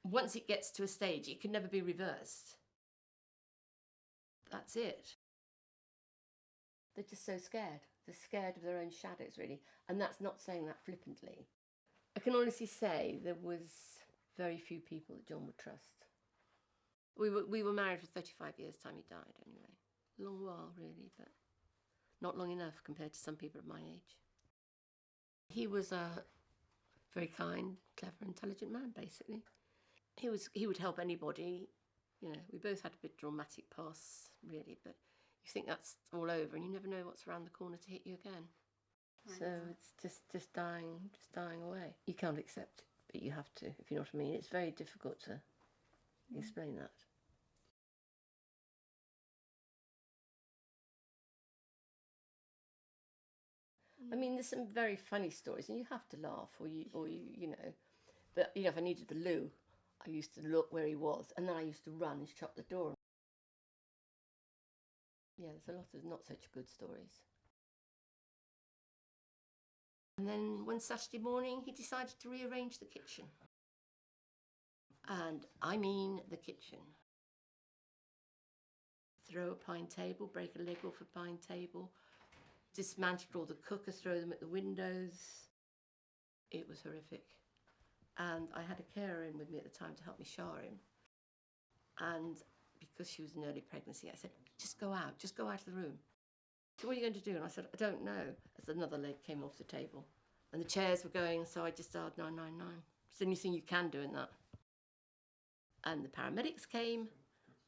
once it gets to a stage, it can never be reversed. That's it. They're just so scared. They're scared of their own shadows, really. And that's not saying that flippantly. I can honestly say there was very few people that John would trust. We were married for 35 years, time he died, anyway. A long while, really, but not long enough compared to some people of my age. He was a very kind, clever, intelligent man, basically. He would help anybody. You know, we both had a bit dramatic pasts, really, but you think that's all over and you never know what's around the corner to hit you again. So it's just dying away. You can't accept it, but you have to, if you know what I mean. It's very difficult to explain that. I mean, there's some very funny stories, and you have to laugh, or you know. But you know, if I needed the loo, I used to look where he was, and then I used to run and shut the door. Yeah, there's a lot of not such good stories. And then one Saturday morning, he decided to rearrange the kitchen. And I mean the kitchen. Throw a pine table, break a leg off a pine table, dismantle all the cooker, throw them at the windows. It was horrific. And I had a carer in with me at the time to help me shower him. And because she was in early pregnancy, I said, just go out of the room. So what are you going to do? And I said, I don't know. As another leg came off the table. And the chairs were going, so I just dialed 999. It's the only thing you can do in that. And the paramedics came,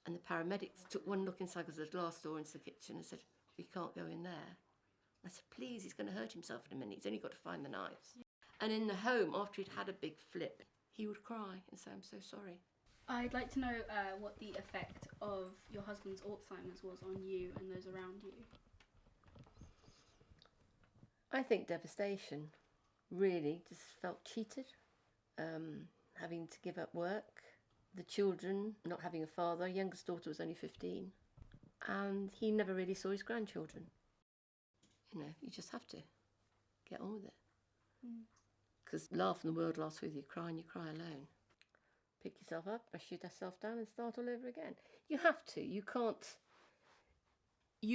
and the paramedics took one look inside because there's a glass door into the kitchen and said, we can't go in there. I said, please, he's going to hurt himself in a minute. He's only got to find the knives. And in the home, after he'd had a big flip, he would cry and say, I'm so sorry. I'd like to know what the effect of your husband's Alzheimer's was on you and those around you. I think devastation. Really, just felt cheated. Having to give up work. The children, not having a father. Youngest daughter was only 15. And he never really saw his grandchildren. You know, you just have to get on with it. Because laugh and the world laughs with you, cry and you cry alone. Pick yourself up, brush yourself down and start all over again. You have to. You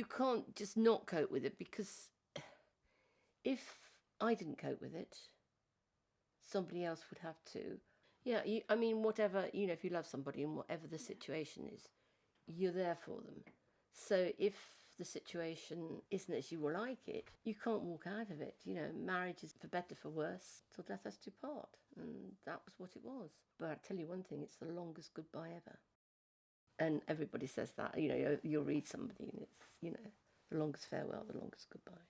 can't just not cope with it, because if I didn't cope with it, somebody else would have to. Yeah, I mean, whatever, you know, if you love somebody and whatever the situation is, you're there for them. So if the situation isn't as you will like it, you can't walk out of it. You know, marriage is for better, for worse, till death us do part. And that was what it was. But I tell you one thing, it's the longest goodbye ever. And everybody says that, you know, you'll read somebody and it's, you know, the longest farewell, the longest goodbye.